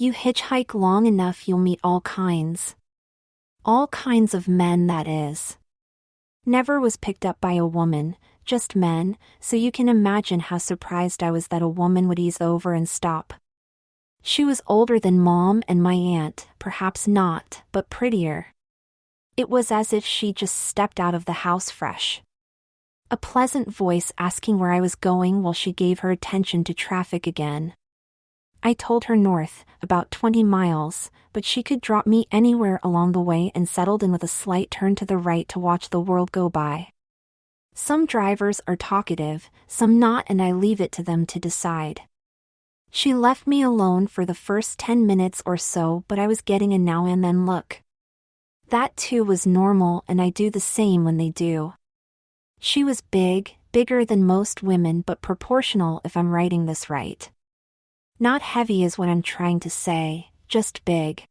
You hitchhike long enough, you'll meet all kinds. All kinds of men, that is. Never was picked up by a woman, just men, so you can imagine how surprised I was that a woman would ease over and stop. She was older than Mom and my aunt, perhaps not, but prettier. It was as if she just stepped out of the house fresh. A pleasant voice asking where I was going while she gave her attention to traffic again. I told her north, about 20 miles, but she could drop me anywhere along the way and settled in with a slight turn to the right to watch the world go by. Some drivers are talkative, some not, and I leave it to them to decide. She left me alone for the first 10 minutes or so, but I was getting a now and then look. That too was normal, and I do the same when they do. She was big, bigger than most women, but proportional if I'm writing this right. Not heavy is what I'm trying to say, just big.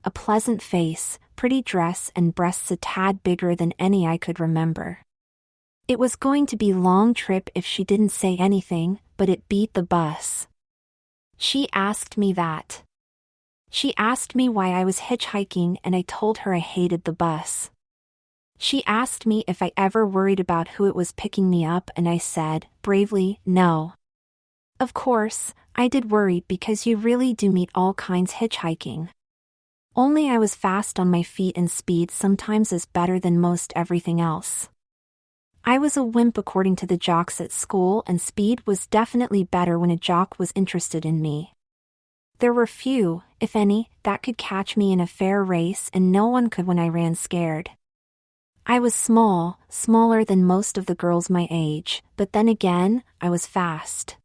A pleasant face, pretty dress, and breasts a tad bigger than any I could remember. It was going to be a long trip if she didn't say anything, but it beat the bus. She asked me that. She asked me why I was hitchhiking, and I told her I hated the bus. She asked me if I ever worried about who it was picking me up, and I said, bravely, no. Of course, I did worry because you really do meet all kinds hitchhiking. Only I was fast on my feet, and speed sometimes is better than most everything else. I was a wimp according to the jocks at school, and speed was definitely better when a jock was interested in me. There were few, if any, that could catch me in a fair race, and no one could when I ran scared. I was small, smaller than most of the girls my age, but then again, I was fast.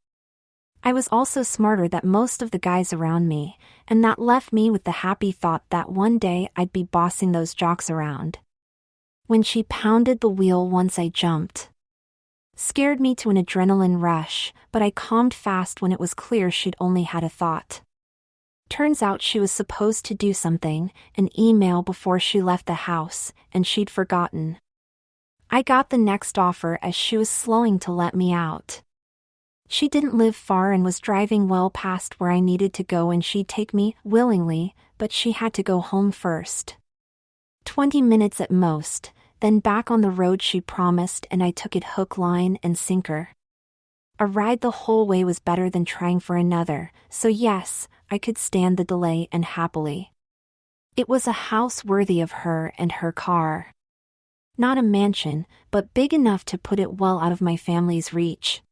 I was also smarter than most of the guys around me, and that left me with the happy thought that one day I'd be bossing those jocks around. When she pounded the wheel once, I jumped. Scared me to an adrenaline rush, but I calmed fast when it was clear she'd only had a thought. Turns out she was supposed to do something, an email before she left the house, and she'd forgotten. I got the next offer as she was slowing to let me out. She didn't live far and was driving well past where I needed to go, and she'd take me, willingly, but she had to go home first. 20 minutes at most, then back on the road she promised, and I took it hook, line, and sinker. A ride the whole way was better than trying for another, so yes, I could stand the delay, and happily. It was a house worthy of her and her car. Not a mansion, but big enough to put it well out of my family's reach.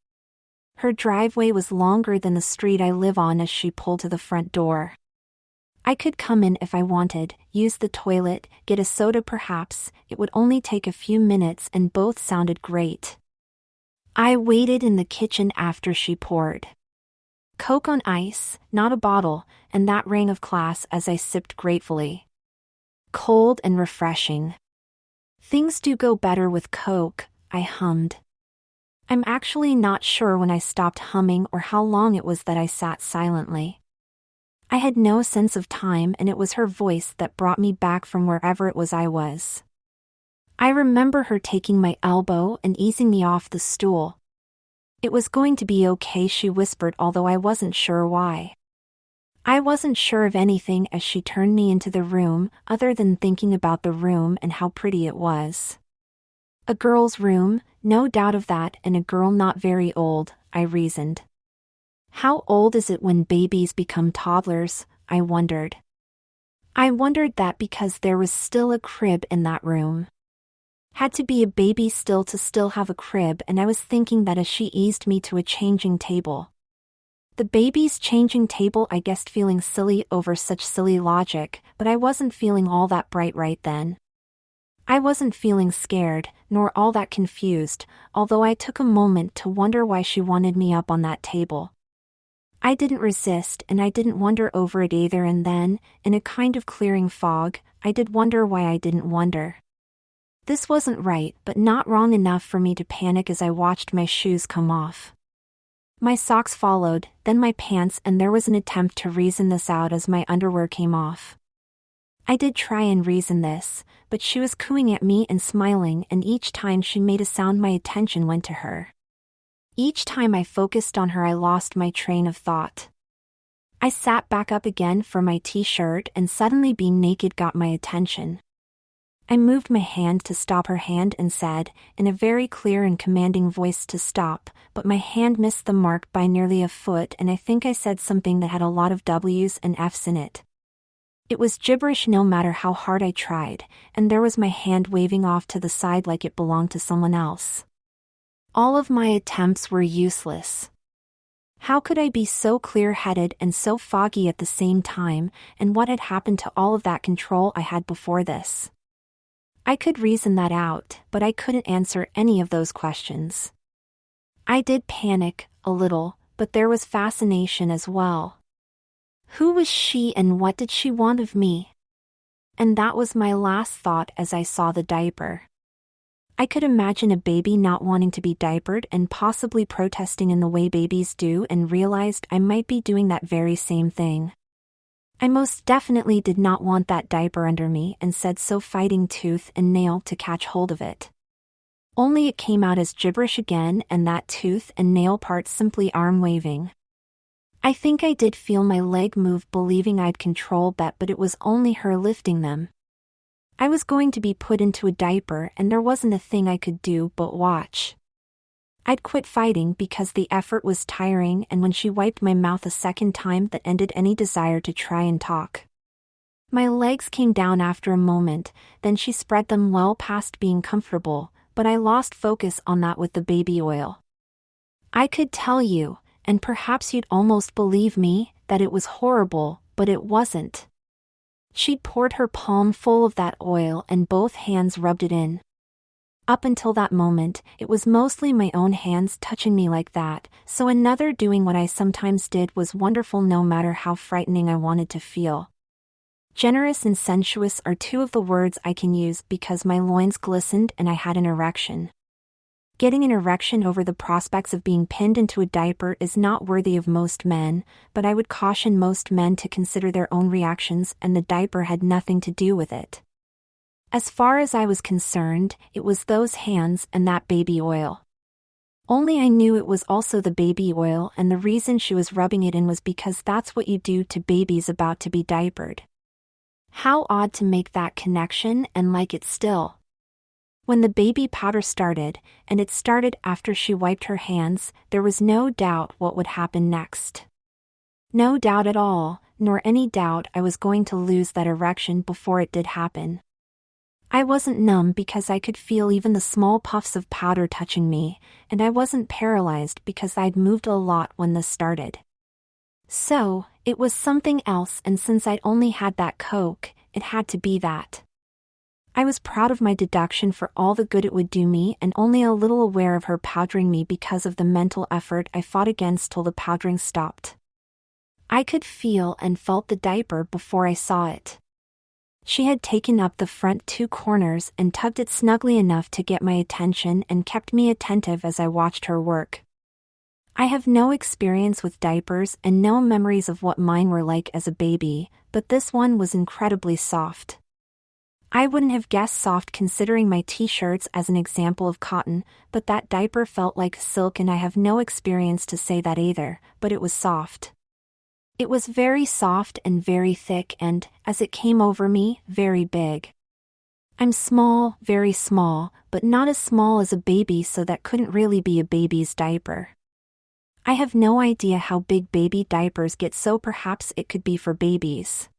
Her driveway was longer than the street I live on as she pulled to the front door. I could come in if I wanted, use the toilet, get a soda perhaps. It would only take a few minutes, and both sounded great. I waited in the kitchen after she poured Coke on ice, not a bottle, and that rang of class as I sipped gratefully. Cold and refreshing. Things do go better with Coke, I hummed. I'm actually not sure when I stopped humming or how long it was that I sat silently. I had no sense of time, and it was her voice that brought me back from wherever it was I was. I remember her taking my elbow and easing me off the stool. It was going to be okay, she whispered, although I wasn't sure why. I wasn't sure of anything as she turned me into the room, other than thinking about the room and how pretty it was. A girl's room, no doubt of that, and a girl not very old, I reasoned. How old is it when babies become toddlers? I wondered. I wondered that because there was still a crib in that room. Had to be a baby still to still have a crib, and I was thinking that as she eased me to a changing table. The baby's changing table, I guessed, feeling silly over such silly logic, but I wasn't feeling all that bright right then. I wasn't feeling scared, nor all that confused, although I took a moment to wonder why she wanted me up on that table. I didn't resist, and I didn't wonder over it either, and then, in a kind of clearing fog, I did wonder why I didn't wonder. This wasn't right, but not wrong enough for me to panic as I watched my shoes come off. My socks followed, then my pants, and there was an attempt to reason this out as my underwear came off. I did try and reason this, but she was cooing at me and smiling, and each time she made a sound my attention went to her. Each time I focused on her I lost my train of thought. I sat back up again for my t-shirt and suddenly being naked got my attention. I moved my hand to stop her hand and said, in a very clear and commanding voice to stop, but my hand missed the mark by nearly a foot and I think I said something that had a lot of W's and F's in it. It was gibberish no matter how hard I tried, and there was my hand waving off to the side like it belonged to someone else. All of my attempts were useless. How could I be so clear-headed and so foggy at the same time, and what had happened to all of that control I had before this? I could reason that out, but I couldn't answer any of those questions. I did panic, a little, but there was fascination as well. Who was she and what did she want of me? And that was my last thought as I saw the diaper. I could imagine a baby not wanting to be diapered and possibly protesting in the way babies do and realized I might be doing that very same thing. I most definitely did not want that diaper under me and said so fighting tooth and nail to catch hold of it. Only it came out as gibberish again and that tooth and nail part simply arm waving. I think I did feel my leg move believing I'd control that but it was only her lifting them. I was going to be put into a diaper and there wasn't a thing I could do but watch. I'd quit fighting because the effort was tiring and when she wiped my mouth a second time that ended any desire to try and talk. My legs came down after a moment, then she spread them well past being comfortable, but I lost focus on that with the baby oil. I could tell you, and perhaps you'd almost believe me, that it was horrible, but it wasn't. She'd poured her palm full of that oil and both hands rubbed it in. Up until that moment, it was mostly my own hands touching me like that, so another doing what I sometimes did was wonderful no matter how frightening I wanted to feel. Generous and sensuous are two of the words I can use because my loins glistened and I had an erection. Getting an erection over the prospects of being pinned into a diaper is not worthy of most men, but I would caution most men to consider their own reactions and the diaper had nothing to do with it. As far as I was concerned, it was those hands and that baby oil. Only I knew it was also the baby oil and the reason she was rubbing it in was because that's what you do to babies about to be diapered. How odd to make that connection and like it still. When the baby powder started, and it started after she wiped her hands, there was no doubt what would happen next. No doubt at all, nor any doubt I was going to lose that erection before it did happen. I wasn't numb because I could feel even the small puffs of powder touching me, and I wasn't paralyzed because I'd moved a lot when this started. So, it was something else and since I'd only had that Coke, it had to be that. I was proud of my deduction for all the good it would do me and only a little aware of her powdering me because of the mental effort I fought against till the powdering stopped. I could feel and felt the diaper before I saw it. She had taken up the front two corners and tugged it snugly enough to get my attention and kept me attentive as I watched her work. I have no experience with diapers and no memories of what mine were like as a baby, but this one was incredibly soft. I wouldn't have guessed soft considering my t-shirts as an example of cotton, but that diaper felt like silk and I have no experience to say that either, but it was soft. It was very soft and very thick and, as it came over me, very big. I'm small, very small, but not as small as a baby so that couldn't really be a baby's diaper. I have no idea how big baby diapers get so perhaps it could be for babies.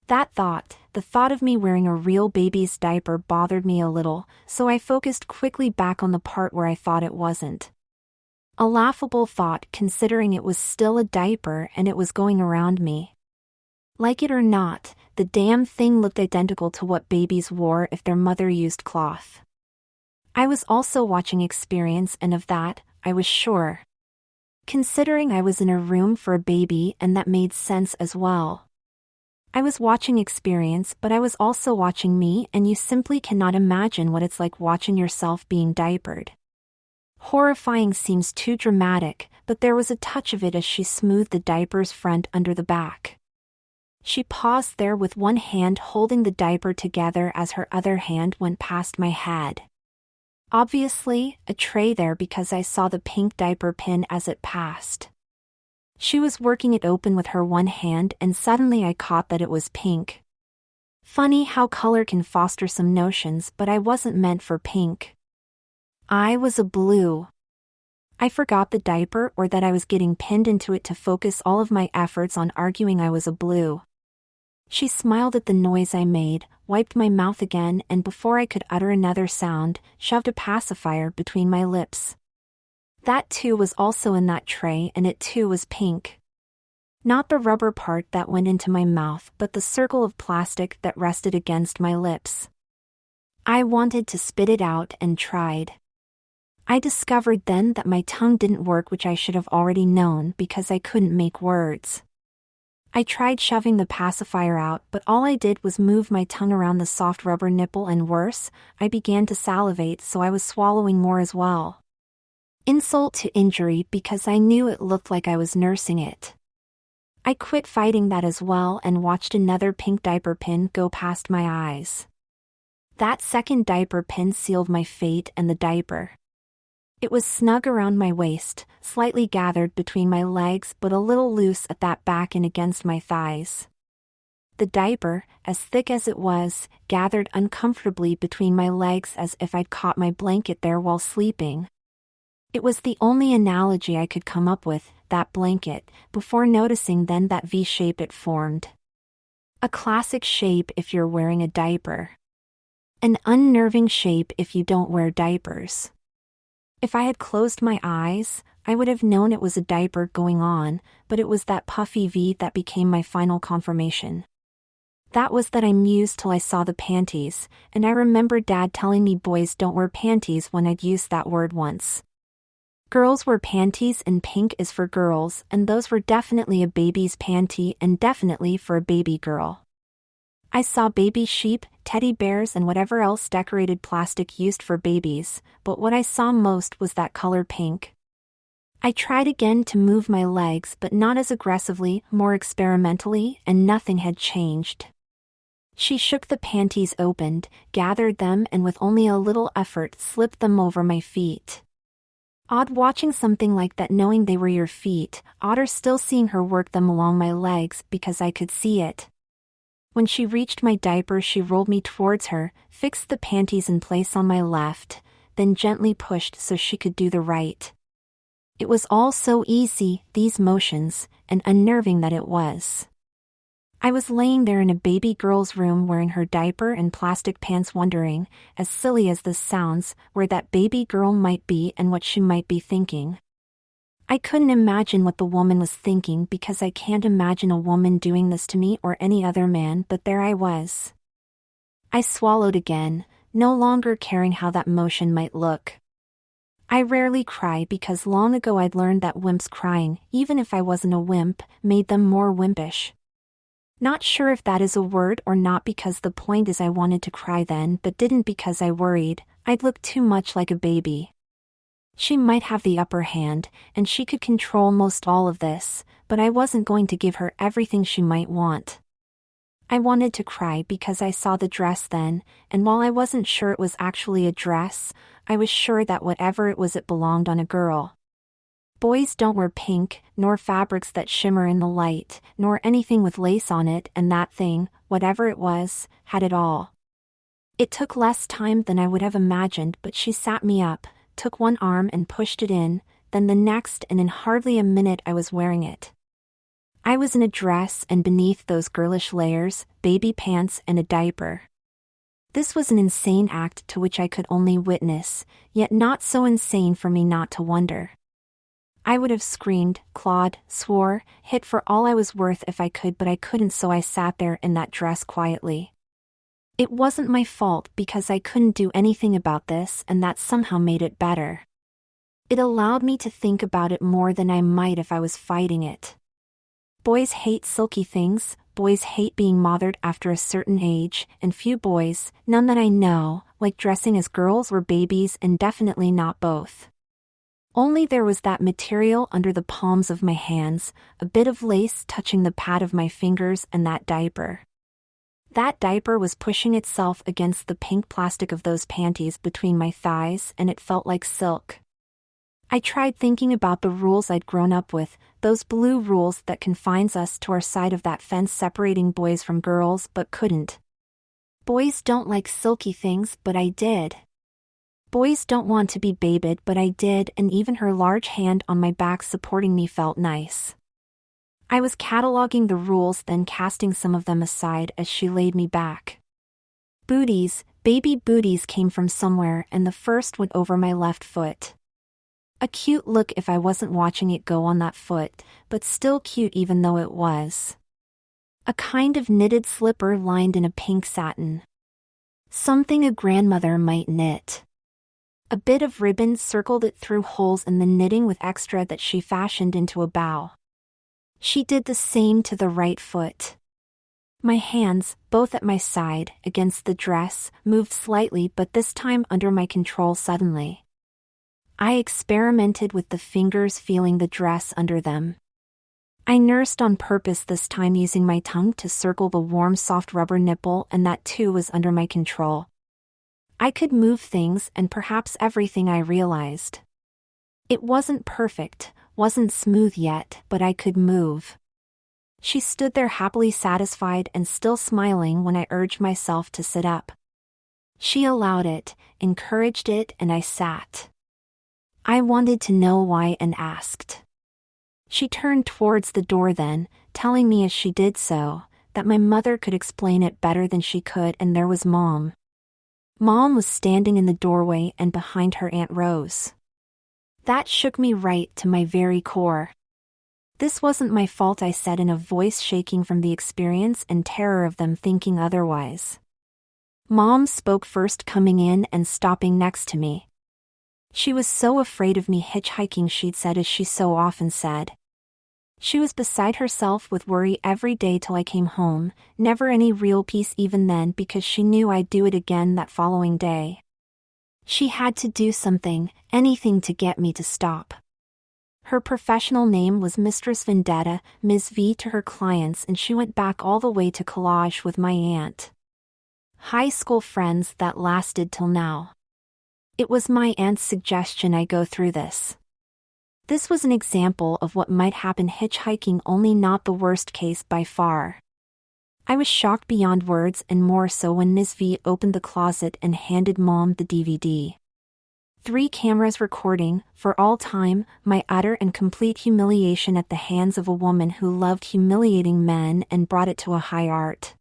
That thought, the thought of me wearing a real baby's diaper bothered me a little, so I focused quickly back on the part where I thought it wasn't. A laughable thought considering it was still a diaper and it was going around me. Like it or not, the damn thing looked identical to what babies wore if their mother used cloth. I was also watching Experience and of that, I was sure. Considering I was in a room for a baby and that made sense as well. I was watching Experience but I was also watching me and you simply cannot imagine what it's like watching yourself being diapered. Horrifying seems too dramatic, but there was a touch of it as she smoothed the diaper's front under the back. She paused there with one hand holding the diaper together as her other hand went past my head. Obviously, a tray there because I saw the pink diaper pin as it passed. She was working it open with her one hand and suddenly I caught that it was pink. Funny how color can foster some notions, but I wasn't meant for pink. I was a blue. I forgot the diaper or that I was getting pinned into it to focus all of my efforts on arguing I was a blue. She smiled at the noise I made, wiped my mouth again, and before I could utter another sound, shoved a pacifier between my lips. That too was also in that tray and it too was pink. Not the rubber part that went into my mouth, but the circle of plastic that rested against my lips. I wanted to spit it out and tried. I discovered then that my tongue didn't work, which I should have already known because I couldn't make words. I tried shoving the pacifier out, but all I did was move my tongue around the soft rubber nipple and worse, I began to salivate, so I was swallowing more as well. Insult to injury because I knew it looked like I was nursing it. I quit fighting that as well and watched another pink diaper pin go past my eyes. That second diaper pin sealed my fate and the diaper. It was snug around my waist, slightly gathered between my legs but a little loose at that back and against my thighs. The diaper, as thick as it was, gathered uncomfortably between my legs as if I'd caught my blanket there while sleeping. It was the only analogy I could come up with, that blanket, before noticing then that V shape it formed. A classic shape if you're wearing a diaper. An unnerving shape if you don't wear diapers. If I had closed my eyes, I would have known it was a diaper going on, but it was that puffy V that became my final confirmation. That was that I mused till I saw the panties, and I remember Dad telling me boys don't wear panties when I'd used that word once. Girls wear panties and pink is for girls, and those were definitely a baby's panty and definitely for a baby girl. I saw baby sheep, teddy bears and whatever else decorated plastic used for babies, but what I saw most was that color pink. I tried again to move my legs but not as aggressively, more experimentally, and nothing had changed. She shook the panties opened, gathered them and with only a little effort slipped them over my feet. Odd watching something like that knowing they were your feet, odder still seeing her work them along my legs because I could see it. When she reached my diaper she rolled me towards her, fixed the panties in place on my left, then gently pushed so she could do the right. It was all so easy, these motions, and unnerving that it was. I was laying there in a baby girl's room wearing her diaper and plastic pants wondering, as silly as this sounds, where that baby girl might be and what she might be thinking. I couldn't imagine what the woman was thinking because I can't imagine a woman doing this to me or any other man, but there I was. I swallowed again, no longer caring how that motion might look. I rarely cry because long ago I'd learned that wimps crying, even if I wasn't a wimp, made them more wimpish. Not sure if that is a word or not because the point is I wanted to cry then but didn't because I worried I'd look too much like a baby. She might have the upper hand, and she could control most all of this, but I wasn't going to give her everything she might want. I wanted to cry because I saw the dress then, and while I wasn't sure it was actually a dress, I was sure that whatever it was it belonged on a girl. Boys don't wear pink, nor fabrics that shimmer in the light, nor anything with lace on it, and that thing, whatever it was, had it all. It took less time than I would have imagined, but she sat me up, took one arm and pushed it in, then the next, and in hardly a minute I was wearing it. I was in a dress and beneath those girlish layers, baby pants and a diaper. This was an insane act to which I could only witness, yet not so insane for me not to wonder. I would have screamed, clawed, swore, hit for all I was worth if I could, but I couldn't, so I sat there in that dress quietly. It wasn't my fault because I couldn't do anything about this, and that somehow made it better. It allowed me to think about it more than I might if I was fighting it. Boys hate silky things, boys hate being mothered after a certain age, and few boys, none that I know, like dressing as girls or babies, and definitely not both. Only there was that material under the palms of my hands, a bit of lace touching the pad of my fingers, and that diaper. That diaper was pushing itself against the pink plastic of those panties between my thighs, and it felt like silk. I tried thinking about the rules I'd grown up with, those blue rules that confines us to our side of that fence separating boys from girls, but couldn't. Boys don't like silky things, but I did. Boys don't want to be babied, but I did, and even her large hand on my back supporting me felt nice. I was cataloging the rules, then casting some of them aside as she laid me back. Booties, baby booties came from somewhere, and the first went over my left foot. A cute look if I wasn't watching it go on that foot, but still cute even though it was. A kind of knitted slipper lined in a pink satin. Something a grandmother might knit. A bit of ribbon circled it through holes in the knitting with extra that she fashioned into a bow. She did the same to the right foot. My hands, both at my side, against the dress, moved slightly, but this time under my control suddenly. I experimented with the fingers, feeling the dress under them. I nursed on purpose this time, using my tongue to circle the warm, soft rubber nipple, and that too was under my control. I could move things, and perhaps everything, I realized. It wasn't perfect, wasn't smooth yet, but I could move. She stood there happily satisfied and still smiling when I urged myself to sit up. She allowed it, encouraged it, and I sat. I wanted to know why and asked. She turned towards the door then, telling me as she did so, that my mother could explain it better than she could, and there was Mom. Mom was standing in the doorway and behind her Aunt Rose. That shook me right to my very core. This wasn't my fault, I said in a voice shaking from the experience and terror of them thinking otherwise. Mom spoke first, coming in and stopping next to me. She was so afraid of me hitchhiking, she'd said, as she so often said. She was beside herself with worry every day till I came home, never any real peace even then, because she knew I'd do it again that following day. She had to do something, anything to get me to stop. Her professional name was Mistress Vendetta, Ms. V to her clients, and she went back all the way to college with my aunt. High school friends that lasted till now. It was my aunt's suggestion I go through this. This was an example of what might happen hitchhiking, only not the worst case by far. I was shocked beyond words, and more so when Ms. V opened the closet and handed Mom the DVD. 3 cameras recording, for all time, my utter and complete humiliation at the hands of a woman who loved humiliating men and brought it to a high art.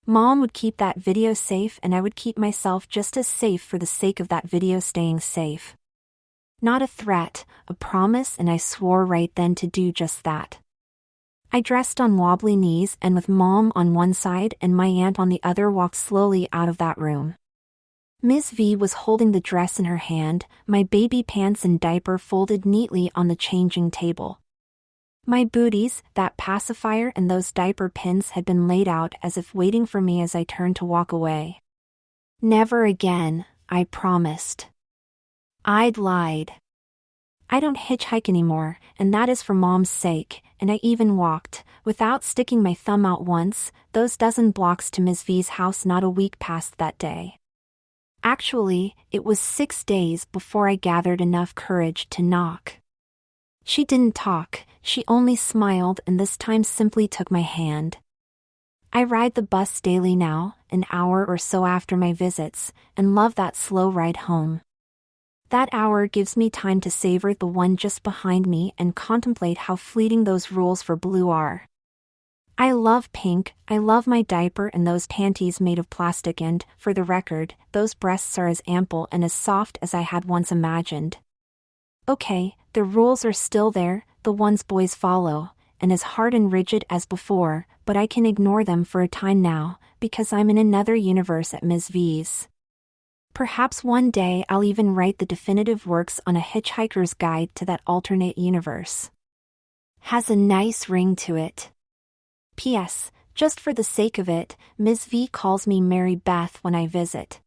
Mom would keep that video safe, and I would keep myself just as safe for the sake of that video staying safe. Not a threat, a promise, and I swore right then to do just that. I dressed on wobbly knees and with Mom on one side and my aunt on the other walked slowly out of that room. Ms. V was holding the dress in her hand, my baby pants and diaper folded neatly on the changing table. My booties, that pacifier and those diaper pins had been laid out as if waiting for me as I turned to walk away. Never again, I promised. I'd lied. I don't hitchhike anymore, and that is for Mom's sake, and I even walked, without sticking my thumb out once, those dozen blocks to Ms. V's house not a week past that day. Actually, it was 6 days before I gathered enough courage to knock. She didn't talk, she only smiled, and this time simply took my hand. I ride the bus daily now, an hour or so after my visits, and love that slow ride home. That hour gives me time to savor the one just behind me and contemplate how fleeting those rules for blue are. I love pink, I love my diaper and those panties made of plastic, and, for the record, those breasts are as ample and as soft as I had once imagined. Okay, the rules are still there, the ones boys follow, and as hard and rigid as before, but I can ignore them for a time now, because I'm in another universe at Ms. V's. Perhaps one day I'll even write the definitive works on a hitchhiker's guide to that alternate universe. Has a nice ring to it. P.S. Just for the sake of it, Ms. V calls me Mary Beth when I visit.